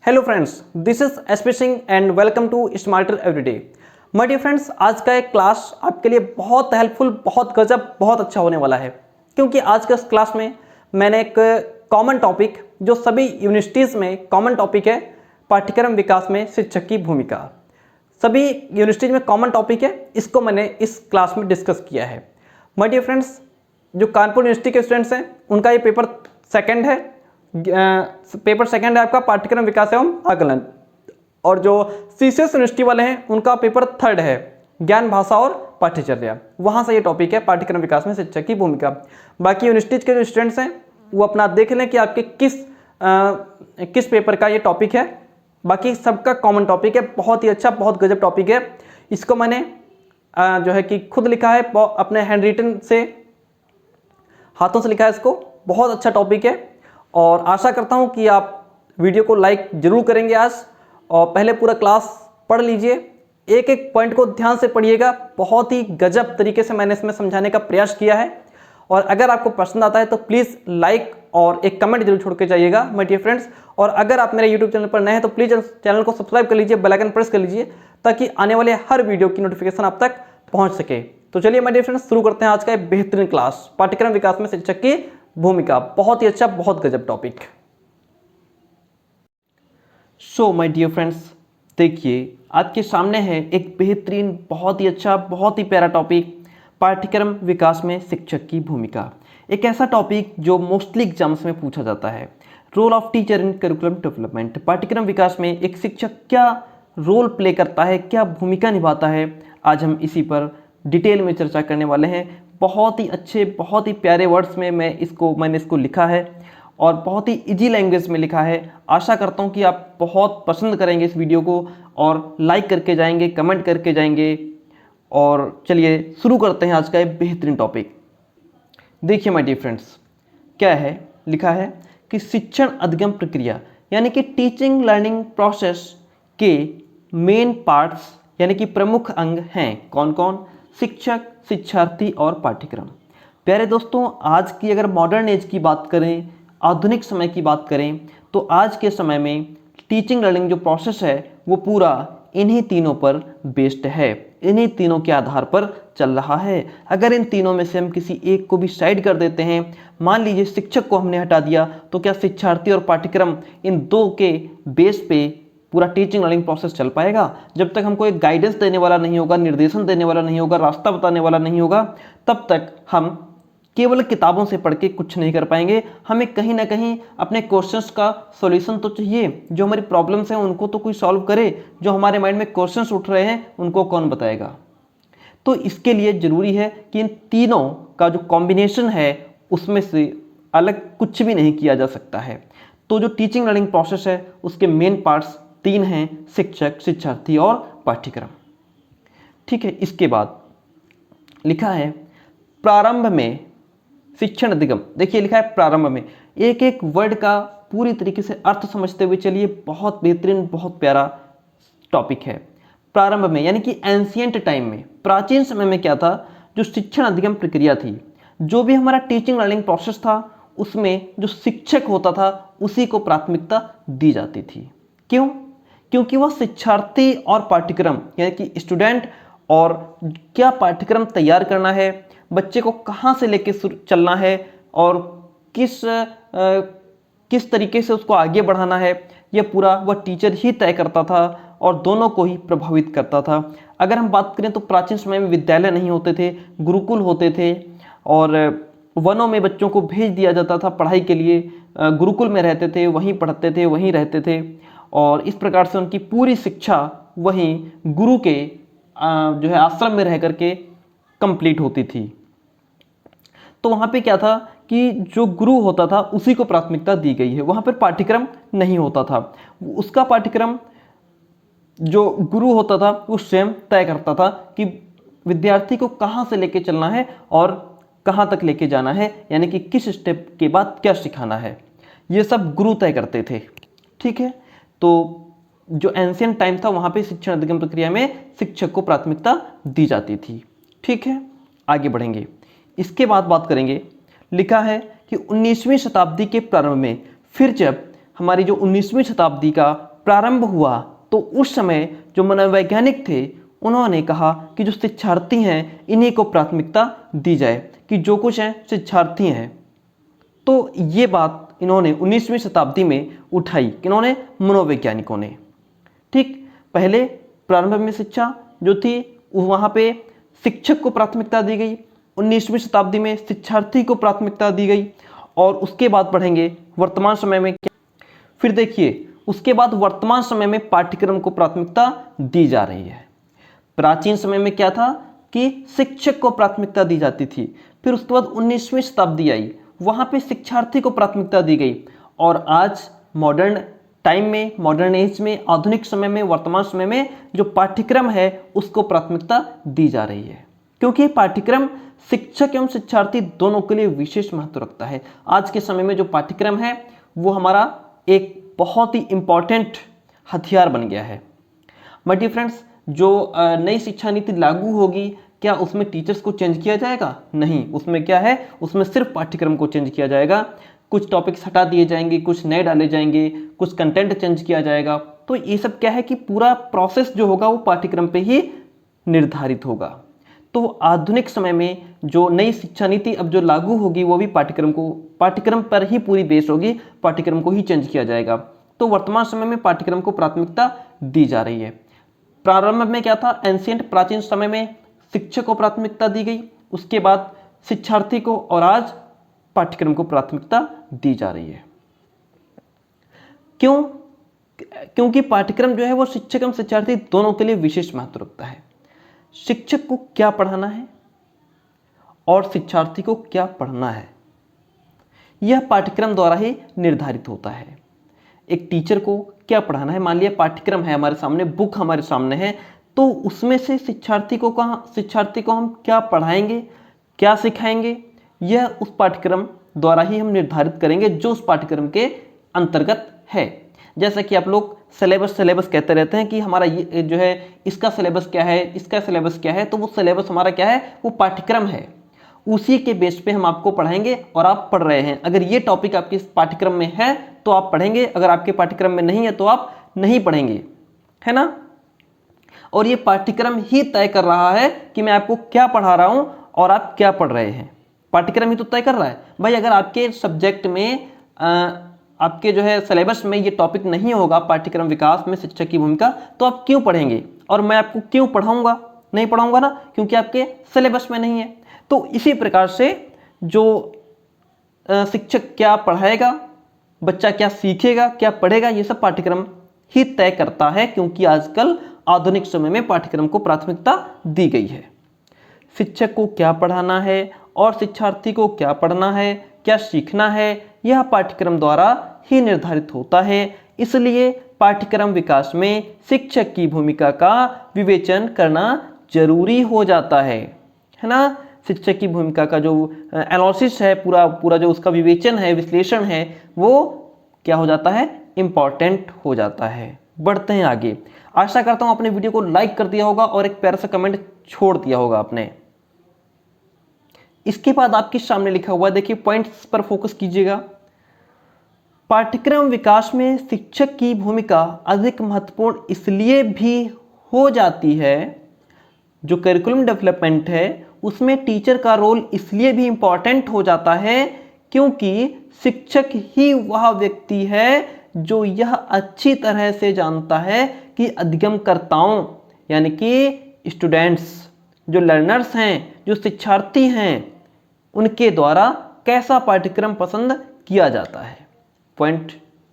Hello friends, this is SP Singh and welcome to smarter everyday. My dear friends, आज का एक class आपके लिए बहुत हेल्पफुल, बहुत गजब, बहुत अच्छा होने वाला है, क्योंकि आज के इस क्लास में मैंने एक कॉमन टॉपिक जो सभी यूनिवर्सिटीज़ में कॉमन टॉपिक है, पाठ्यक्रम विकास में शिक्षक की भूमिका। सभी यूनिवर्सिटीज़ में कॉमन टॉपिक है, इसको मैंने इस क्लास में डिस्कस किया है। माय डियर फ्रेंड्स, जो कानपुर यूनिवर्सिटी के स्टूडेंट्स हैं उनका ये पेपर सेकंड है, पेपर सेकंड है आपका पाठ्यक्रम विकास एवं आकलन। और जो सीसीएस यूनिवर्सिटी वाले हैं उनका पेपर थर्ड है, ज्ञान भाषा और पाठ्यचर्या। वहां से ये टॉपिक है पाठ्यक्रम विकास में शिक्षक की भूमिका। बाकी यूनिवर्सिटीज के जो स्टूडेंट्स हैं वो अपना देख लें कि आपके किस पेपर का ये टॉपिक है। बाकी सबका कॉमन टॉपिक है, बहुत ही अच्छा, बहुत गजब टॉपिक है। इसको मैंने जो है कि खुद लिखा है, अपने हैंड रिटन से, हाथों से लिखा है इसको। बहुत अच्छा टॉपिक है और आशा करता हूं कि आप वीडियो को लाइक जरूर करेंगे आज, और पहले पूरा क्लास पढ़ लीजिए, एक एक पॉइंट को ध्यान से पढ़िएगा। बहुत ही गजब तरीके से मैंने इसमें समझाने का प्रयास किया है। और अगर आपको पसंद आता है तो प्लीज़ लाइक और एक कमेंट जरूर छोड़ के जाइएगा माय डियर फ्रेंड्स। और अगर आप मेरे यूट्यूब चैनल पर नए हैं तो प्लीज़ चैनल को सब्सक्राइब कर लीजिए, बेल आइकन प्रेस कर लीजिए, ताकि आने वाले हर वीडियो की नोटिफिकेशन आप तक पहुँच सके। तो चलिए माय डियर फ्रेंड्स, शुरू करते हैं आज का बेहतरीन क्लास, पाठ्यक्रम विकास में शिक्षक की भूमिका। बहुत ही अच्छा, बहुत गजब topic. So my dear friends, देखिए आपके सामने है एक बेहतरीन, बहुत ही अच्छा, बहुत ही प्यारा टॉपिक, पाठ्यक्रम विकास में शिक्षक की भूमिका। एक ऐसा टॉपिक जो मोस्टली एग्जाम्स में पूछा जाता है। Role of teacher in curriculum development, पाठ्यक्रम विकास में एक शिक्षक क्या रोल प्ले करता है, क्या भूमिका निभाता है, आज हम इसी पर डिटेल में चर्चा करने वाले हैं। बहुत ही अच्छे, बहुत ही प्यारे वर्ड्स में मैंने इसको लिखा है और बहुत ही इजी लैंग्वेज में लिखा है। आशा करता हूँ कि आप बहुत पसंद करेंगे इस वीडियो को और लाइक करके जाएंगे, कमेंट करके जाएंगे। और चलिए शुरू करते हैं आज का एक बेहतरीन टॉपिक। देखिए माय डियर फ्रेंड्स, क्या है लिखा है कि शिक्षण अधिगम प्रक्रिया यानी कि टीचिंग लर्निंग प्रोसेस के मेन पार्ट्स यानी कि प्रमुख अंग हैं कौन कौन? शिक्षक, शिक्षार्थी और पाठ्यक्रम। प्यारे दोस्तों, आज की अगर मॉडर्न एज की बात करें, आधुनिक समय की बात करें, तो आज के समय में टीचिंग लर्निंग जो प्रोसेस है वो पूरा इन्हीं तीनों पर बेस्ड है, इन्हीं तीनों के आधार पर चल रहा है। अगर इन तीनों में से हम किसी एक को भी साइड कर देते हैं, मान लीजिए शिक्षक को हमने हटा दिया, तो क्या शिक्षार्थी और पाठ्यक्रम इन दो के बेस पे पूरा टीचिंग लर्निंग प्रोसेस चल पाएगा? जब तक हमको एक गाइडेंस देने वाला नहीं होगा, निर्देशन देने वाला नहीं होगा, रास्ता बताने वाला नहीं होगा, तब तक हम केवल किताबों से पढ़ के कुछ नहीं कर पाएंगे। हमें कहीं ना कहीं अपने क्वेश्चंस का सॉल्यूशन तो चाहिए, जो हमारी प्रॉब्लम्स हैं उनको तो कोई सॉल्व करे। जो हमारे माइंड में क्वेश्चंस उठ रहे हैं उनको कौन बताएगा? तो इसके लिए ज़रूरी है कि इन तीनों का जो कॉम्बिनेशन है उसमें से अलग कुछ भी नहीं किया जा सकता है। तो जो टीचिंग लर्निंग प्रोसेस है उसके मेन पार्ट्स तीन हैं, शिक्षक, शिक्षार्थी और पाठ्यक्रम। ठीक है, इसके बाद लिखा है प्रारंभ में शिक्षण अधिगम। देखिए लिखा है प्रारंभ में, एक एक वर्ड का पूरी तरीके से अर्थ समझते हुए चलिए। बहुत बेहतरीन, बहुत प्यारा टॉपिक है। प्रारंभ में यानी कि एंशिएंट टाइम में, प्राचीन समय में क्या था? जो शिक्षण अधिगम प्रक्रिया थी, जो भी हमारा टीचिंग लर्निंग प्रोसेस था, उसमें जो शिक्षक होता था उसी को प्राथमिकता दी जाती थी। क्यों? क्योंकि वह शिक्षार्थी और पाठ्यक्रम यानी कि स्टूडेंट और क्या पाठ्यक्रम तैयार करना है, बच्चे को कहाँ से लेके चलना है और किस तरीके से उसको आगे बढ़ाना है, यह पूरा वह टीचर ही तय करता था और दोनों को ही प्रभावित करता था। अगर हम बात करें तो प्राचीन समय में विद्यालय नहीं होते थे, गुरुकुल होते थे और वनों में बच्चों को भेज दिया जाता था पढ़ाई के लिए। गुरुकुल में रहते थे, वहीं पढ़ते थे, वहीं रहते थे और इस प्रकार से उनकी पूरी शिक्षा वहीं गुरु के जो है आश्रम में रह करके कंप्लीट होती थी। तो वहाँ पे क्या था कि जो गुरु होता था उसी को प्राथमिकता दी गई है, वहाँ पर पाठ्यक्रम नहीं होता था। उसका पाठ्यक्रम जो गुरु होता था वो स्वयं तय करता था कि विद्यार्थी को कहाँ से लेके चलना है और कहाँ तक लेके जाना है, यानी कि किस स्टेप के बाद क्या सिखाना है, ये सब गुरु तय करते थे। ठीक है, तो जो एंशिएंट टाइम था वहाँ पे शिक्षण अधिगम प्रक्रिया में शिक्षक को प्राथमिकता दी जाती थी। ठीक है, आगे बढ़ेंगे। इसके बाद बात करेंगे, लिखा है कि 19वीं शताब्दी के प्रारंभ में, फिर जब हमारी जो 19वीं शताब्दी का प्रारंभ हुआ तो उस समय जो मनोवैज्ञानिक थे उन्होंने कहा कि जो शिक्षार्थी हैं इन्हीं को प्राथमिकता दी जाए, कि जो कुछ हैं शिक्षार्थी हैं। तो ये बात इन्होंने 19वीं शताब्दी में उठाई, किन्होंने, मनोवैज्ञानिकों ने। ठीक, पहले प्रारंभ में शिक्षा जो थी वहाँ पे शिक्षक को प्राथमिकता दी गई, 19वीं शताब्दी में शिक्षार्थी को प्राथमिकता दी गई, और उसके बाद पढ़ेंगे वर्तमान समय में क्या। फिर देखिए उसके बाद वर्तमान समय में पाठ्यक्रम को प्राथमिकता दी जा रही है। प्राचीन समय में क्या था कि शिक्षक को प्राथमिकता दी जाती थी, फिर उसके बाद 19वीं शताब्दी आई, वहाँ पे शिक्षार्थी को प्राथमिकता दी गई, और आज मॉडर्न टाइम में, मॉडर्न एज में, आधुनिक समय में, वर्तमान समय में जो पाठ्यक्रम है उसको प्राथमिकता दी जा रही है, क्योंकि पाठ्यक्रम शिक्षक एवं शिक्षार्थी दोनों के लिए विशेष महत्व रखता है। आज के समय में जो पाठ्यक्रम है वो हमारा एक बहुत ही इंपॉर्टेंट हथियार बन गया है। माय डियर फ्रेंड्स, जो नई शिक्षा नीति लागू होगी, क्या उसमें टीचर्स को चेंज किया जाएगा? नहीं, उसमें क्या है, उसमें सिर्फ पाठ्यक्रम को चेंज किया जाएगा। कुछ टॉपिक्स हटा दिए जाएंगे, कुछ नए डाले जाएंगे, कुछ कंटेंट चेंज किया जाएगा। तो ये सब क्या है कि पूरा प्रोसेस जो होगा वो पाठ्यक्रम पे ही निर्धारित होगा। तो आधुनिक समय में जो नई शिक्षा नीति अब जो लागू होगी वो भी पाठ्यक्रम पर ही पूरी बेस होगी, पाठ्यक्रम को ही चेंज किया जाएगा। तो वर्तमान समय में पाठ्यक्रम को प्राथमिकता दी जा रही है। प्रारंभ में क्या था, एंशिएंट प्राचीन समय में शिक्षक को प्राथमिकता दी गई, उसके बाद शिक्षार्थी को, और आज पाठ्यक्रम को प्राथमिकता दी जा रही है। क्यों? क्योंकि पाठ्यक्रम जो है वो शिक्षक एवं शिक्षार्थी दोनों के लिए विशेष महत्व रखता है। शिक्षक को क्या पढ़ाना है और शिक्षार्थी को क्या पढ़ना है, यह पाठ्यक्रम द्वारा ही निर्धारित होता है। एक टीचर को क्या पढ़ाना है, मान लिया पाठ्यक्रम है हमारे सामने, बुक हमारे सामने है, तो उसमें से शिक्षार्थी को हम क्या पढ़ाएंगे, क्या सिखाएंगे, यह उस पाठ्यक्रम द्वारा ही हम निर्धारित करेंगे जो उस पाठ्यक्रम के अंतर्गत है। जैसा कि आप लोग सिलेबस कहते रहते हैं कि हमारा ये जो है इसका सिलेबस क्या है, इसका सिलेबस क्या है, तो वो सिलेबस हमारा क्या है, वो पाठ्यक्रम है। उसी के बेस पे हम आपको पढ़ाएंगे और आप पढ़ रहे हैं। अगर ये टॉपिक आपके पाठ्यक्रम में है तो आप पढ़ेंगे, अगर आपके पाठ्यक्रम में नहीं है तो आप नहीं पढ़ेंगे, है ना। और ये पाठ्यक्रम ही तय कर रहा है कि मैं आपको क्या पढ़ा रहा हूं और आप क्या पढ़ रहे हैं। पाठ्यक्रम ही तो तय कर रहा है। भाई अगर आपके सब्जेक्ट में आपके जो है सिलेबस में ये टॉपिक नहीं होगा, पाठ्यक्रम विकास में शिक्षक की भूमिका, तो आप क्यों पढ़ेंगे, और मैं आपको क्यों पढ़ाऊंगा? नहीं पढ़ाऊंगा ना, क्योंकि आपके सिलेबस में नहीं है। तो इसी प्रकार से जो शिक्षक क्या पढ़ाएगा, बच्चा क्या सीखेगा, क्या पढ़ेगा, ये सब पाठ्यक्रम ही तय करता है, क्योंकि आजकल आधुनिक समय में पाठ्यक्रम को प्राथमिकता दी गई है। शिक्षक को क्या पढ़ाना है और शिक्षार्थी को क्या पढ़ना है, क्या सीखना है, यह पाठ्यक्रम द्वारा ही निर्धारित होता है। इसलिए पाठ्यक्रम विकास में शिक्षक की भूमिका का विवेचन करना जरूरी हो जाता है ना। शिक्षक की भूमिका का जो एनालिसिस है, पूरा जो उसका विवेचन है, विश्लेषण है, वो क्या हो जाता है, इंपॉर्टेंट हो जाता है। बढ़ते हैं आगे। आशा करता हूं आपने वीडियो को लाइक कर दिया होगा और एक प्यारा सा कमेंट छोड़ दिया होगा आपने। इसके बाद आपके सामने लिखा हुआ, देखिए पॉइंट्स पर फोकस कीजिएगा। पाठ्यक्रम विकास में शिक्षक की भूमिका अधिक महत्वपूर्ण इसलिए भी हो जाती है, जो करिकुलम डेवलपमेंट है उसमें टीचर का रोल इसलिए भी इंपॉर्टेंट हो जाता है क्योंकि शिक्षक ही वह व्यक्ति है जो यह अच्छी तरह से जानता है कि अधिगमकर्ताओं यानी कि स्टूडेंट्स, जो लर्नर्स हैं, जो शिक्षार्थी हैं, उनके द्वारा कैसा पाठ्यक्रम पसंद किया जाता है। पॉइंट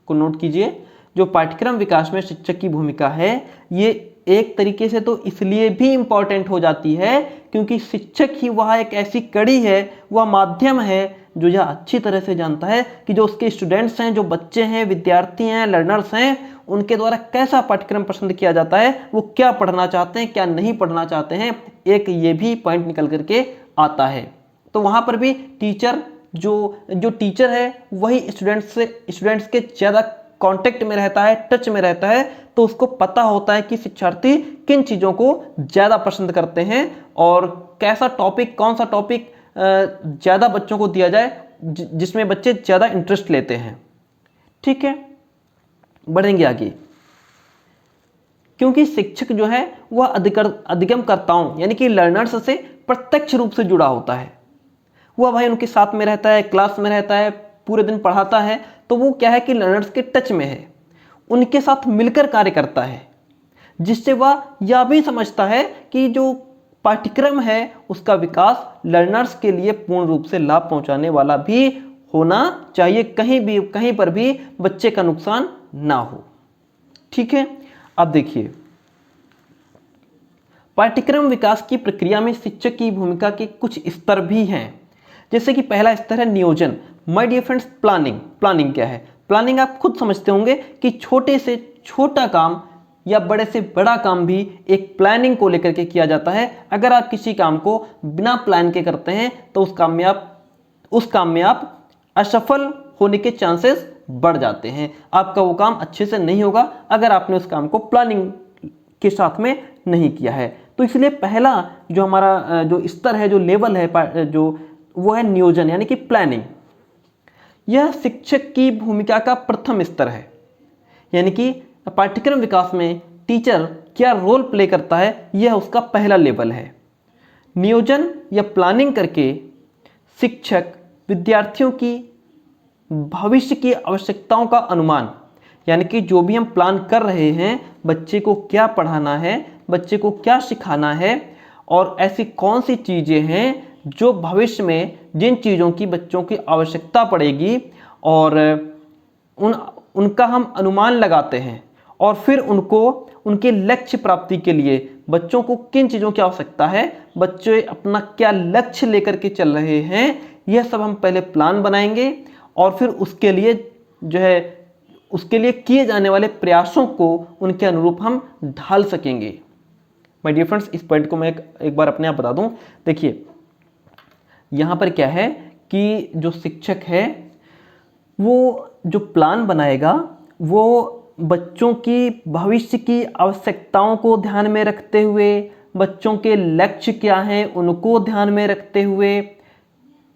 को नोट कीजिए। जो पाठ्यक्रम विकास में शिक्षक की भूमिका है, ये एक तरीके से तो इसलिए भी इंपॉर्टेंट हो जाती है क्योंकि शिक्षक ही वह एक ऐसी कड़ी है, वह माध्यम है जो यह अच्छी तरह से जानता है कि जो उसके स्टूडेंट्स हैं, जो बच्चे हैं, विद्यार्थी हैं, लर्नर्स हैं, उनके द्वारा कैसा पाठ्यक्रम पसंद किया जाता है, वो क्या पढ़ना चाहते हैं, क्या नहीं पढ़ना चाहते हैं। एक ये भी पॉइंट निकल करके आता है। तो वहाँ पर भी टीचर जो टीचर है वही स्टूडेंट्स के ज़्यादा कांटेक्ट में रहता है, टच में रहता है, तो उसको पता होता है कि शिक्षार्थी किन चीज़ों को ज़्यादा पसंद करते हैं और कैसा टॉपिक, कौन सा टॉपिक ज़्यादा बच्चों को दिया जाए जिसमें बच्चे ज़्यादा इंटरेस्ट लेते हैं। ठीक है, बढ़ेंगे आगे। क्योंकि शिक्षक जो है वह अधिगमकर्ताओं यानी कि लर्नर्स से प्रत्यक्ष रूप से जुड़ा होता है। वह भाई उनके साथ में रहता है, क्लास में रहता है, पूरे दिन पढ़ाता है, तो वो क्या है कि लर्नर्स के टच में है, उनके साथ मिलकर कार्य करता है, जिससे वह यह भी समझता है कि जो पाठ्यक्रम है उसका विकास लर्नर्स के लिए पूर्ण रूप से लाभ पहुंचाने वाला भी होना चाहिए, कहीं पर भी बच्चे का नुकसान ना हो। ठीक है, अब देखिए पाठ्यक्रम विकास की प्रक्रिया में शिक्षक की भूमिका के कुछ स्तर भी हैं। जैसे कि पहला स्तर है नियोजन। माय डियर फ्रेंड्स, प्लानिंग क्या है? प्लानिंग आप खुद समझते होंगे कि छोटे से छोटा काम या बड़े से बड़ा काम भी एक प्लानिंग को लेकर के किया जाता है। अगर आप किसी काम को बिना प्लान के करते हैं तो उस काम में आप असफल होने के चांसेस बढ़ जाते हैं। आपका वो काम अच्छे से नहीं होगा अगर आपने उस काम को प्लानिंग के साथ में नहीं किया है। तो इसलिए पहला जो हमारा जो स्तर है, जो लेवल है, जो वो है नियोजन यानी कि प्लानिंग। यह शिक्षक की भूमिका का प्रथम स्तर है, यानी कि पाठ्यक्रम विकास में टीचर क्या रोल प्ले करता है, यह उसका पहला लेवल है। नियोजन या प्लानिंग करके शिक्षक विद्यार्थियों की भविष्य की आवश्यकताओं का अनुमान, यानी कि जो भी हम प्लान कर रहे हैं, बच्चे को क्या पढ़ाना है, बच्चे को क्या सिखाना है, और ऐसी कौन सी चीज़ें हैं जो भविष्य में जिन चीज़ों की बच्चों की आवश्यकता पड़ेगी और उनका हम अनुमान लगाते हैं, और फिर उनके लक्ष्य प्राप्ति के लिए बच्चों को किन चीज़ों की आवश्यकता है, बच्चे अपना क्या लक्ष्य लेकर के चल रहे हैं, यह सब हम पहले प्लान बनाएंगे और फिर उसके लिए किए जाने वाले प्रयासों को उनके अनुरूप हम ढाल सकेंगे। माय डियर फ्रेंड्स, इस पॉइंट को मैं एक बार अपने आप बता दूं। देखिए यहाँ पर क्या है कि जो शिक्षक है वो जो प्लान बनाएगा वो बच्चों की भविष्य की आवश्यकताओं को ध्यान में रखते हुए, बच्चों के लक्ष्य क्या हैं उनको ध्यान में रखते हुए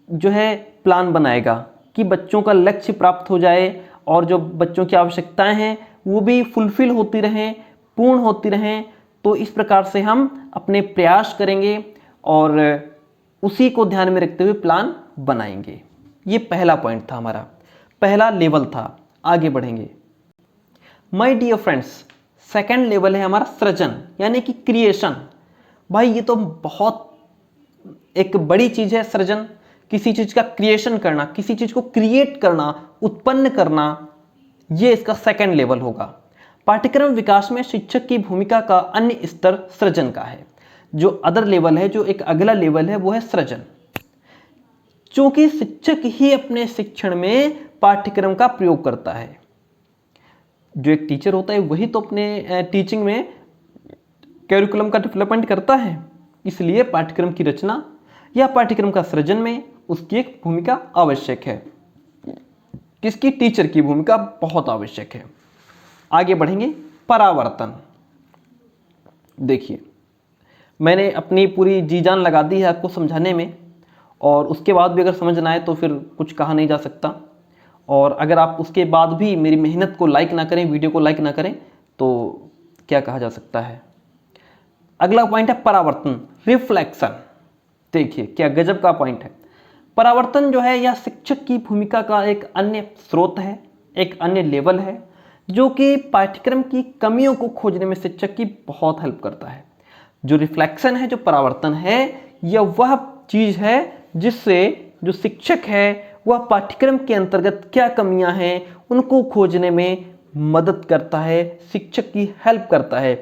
जो है प्लान बनाएगा कि बच्चों का लक्ष्य प्राप्त हो जाए और जो बच्चों की आवश्यकताएं हैं वो भी फुलफिल होती रहें, पूर्ण होती रहें। तो इस प्रकार से हम अपने प्रयास करेंगे और उसी को ध्यान में रखते हुए प्लान बनाएंगे। ये पहला पॉइंट था, हमारा पहला लेवल था। आगे बढ़ेंगे। My dear friends, second level है हमारा सृजन यानी कि क्रिएशन। भाई ये तो बहुत एक बड़ी चीज़ है सृजन, किसी चीज़ का क्रिएशन करना, किसी चीज़ को क्रिएट करना, उत्पन्न करना, ये इसका सेकंड लेवल होगा। पाठ्यक्रम विकास में शिक्षक की भूमिका का अन्य स्तर सृजन का है। जो अदर लेवल है, जो एक अगला लेवल है, वो है सृजन। क्योंकि शिक्षक ही अपने शिक्षण में पाठ्यक्रम का प्रयोग करता है। जो एक टीचर होता है वही तो अपने टीचिंग में कैरिकुलम का डेवलपमेंट करता है, इसलिए पाठ्यक्रम की रचना या पाठ्यक्रम का सृजन में उसकी एक भूमिका आवश्यक है। किसकी? टीचर की भूमिका बहुत आवश्यक है। आगे बढ़ेंगे। परावर्तन। देखिए मैंने अपनी पूरी जी जान लगा दी है आपको समझाने में, और उसके बाद भी अगर समझ ना आए तो फिर कुछ कहा नहीं जा सकता। और अगर आप उसके बाद भी मेरी मेहनत को लाइक ना करें, वीडियो को लाइक ना करें, तो क्या कहा जा सकता है। अगला पॉइंट है परावर्तन, रिफ्लेक्शन। देखिए क्या गजब का पॉइंट है। परावर्तन जो है यह शिक्षक की भूमिका का एक अन्य स्रोत है, एक अन्य लेवल है, जो कि पाठ्यक्रम की कमियों को खोजने में शिक्षक की बहुत हेल्प करता है। जो रिफ्लेक्शन है, जो परावर्तन है, यह वह चीज़ है जिससे जो शिक्षक है वह पाठ्यक्रम के अंतर्गत क्या कमियां हैं उनको खोजने में मदद करता है, शिक्षक की हेल्प करता है।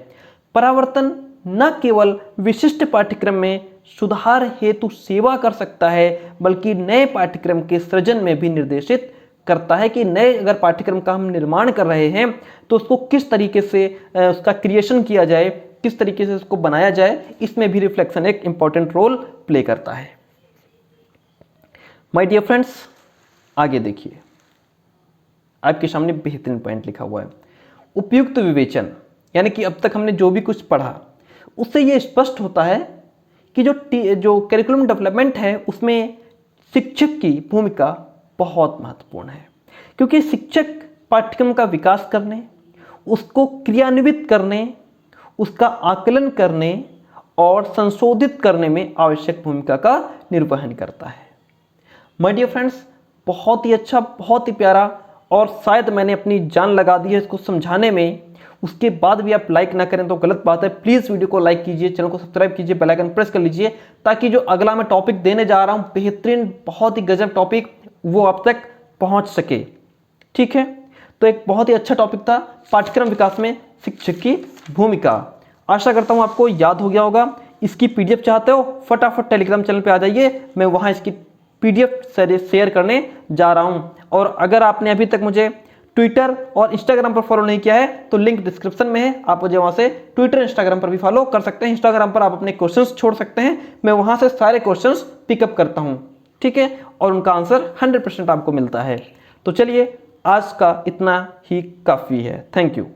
परावर्तन न केवल विशिष्ट पाठ्यक्रम में सुधार हेतु सेवा कर सकता है, बल्कि नए पाठ्यक्रम के सृजन में भी निर्देशित करता है कि नए अगर पाठ्यक्रम का हम निर्माण कर रहे हैं तो उसको किस तरीके से उसका क्रिएशन किया जाए, किस तरीके से उसको बनाया जाए, इसमें भी रिफ्लेक्शन एक इंपॉर्टेंट रोल प्ले करता है। माय डियर फ्रेंड्स, आगे देखिए, आपके सामने बेहतरीन पॉइंट लिखा हुआ है, उपयुक्त विवेचन। यानी कि अब तक हमने जो भी कुछ पढ़ा उससे ये स्पष्ट होता है कि जो करिकुलम डेवलपमेंट है उसमें शिक्षक की भूमिका बहुत महत्वपूर्ण है, क्योंकि शिक्षक पाठ्यक्रम का विकास करने, उसको क्रियान्वित करने उसका आकलन करने और संशोधित करने में आवश्यक भूमिका का निर्वहन करता है। माय डियर फ्रेंड्स, बहुत ही अच्छा, बहुत ही प्यारा, और शायद मैंने अपनी जान लगा दी है इसको समझाने में, उसके बाद भी आप लाइक ना करें तो गलत बात है। प्लीज़ वीडियो को लाइक कीजिए, चैनल को सब्सक्राइब कीजिए, बेल आइकन प्रेस कर लीजिए, ताकि जो अगला मैं टॉपिक देने जा रहा हूं, बेहतरीन, बहुत ही गजब टॉपिक, वो आप तक पहुंच सके। ठीक है, तो एक बहुत ही अच्छा टॉपिक था पाठ्यक्रम विकास में शिक्षक की भूमिका। आशा करता हूं आपको याद हो गया होगा। इसकी पीडीएफ चाहते हो, फटाफट टेलीग्राम चैनल पे आ जाइए, मैं वहां इसकी पीडीएफ शेयर करने जा रहा हूं। और अगर आपने अभी तक मुझे ट्विटर और इंस्टाग्राम पर फॉलो नहीं किया है तो लिंक डिस्क्रिप्शन में है, आप मुझे वहां से ट्विटर इंस्टाग्राम पर भी फॉलो कर सकते हैं। इंस्टाग्राम पर आप अपने क्वेश्चंस छोड़ सकते हैं, मैं वहां से सारे क्वेश्चंस पिकअप करता हूं। ठीक है, और उनका आंसर 100% आपको मिलता है। तो चलिए, आज का इतना ही काफ़ी है। Thank you.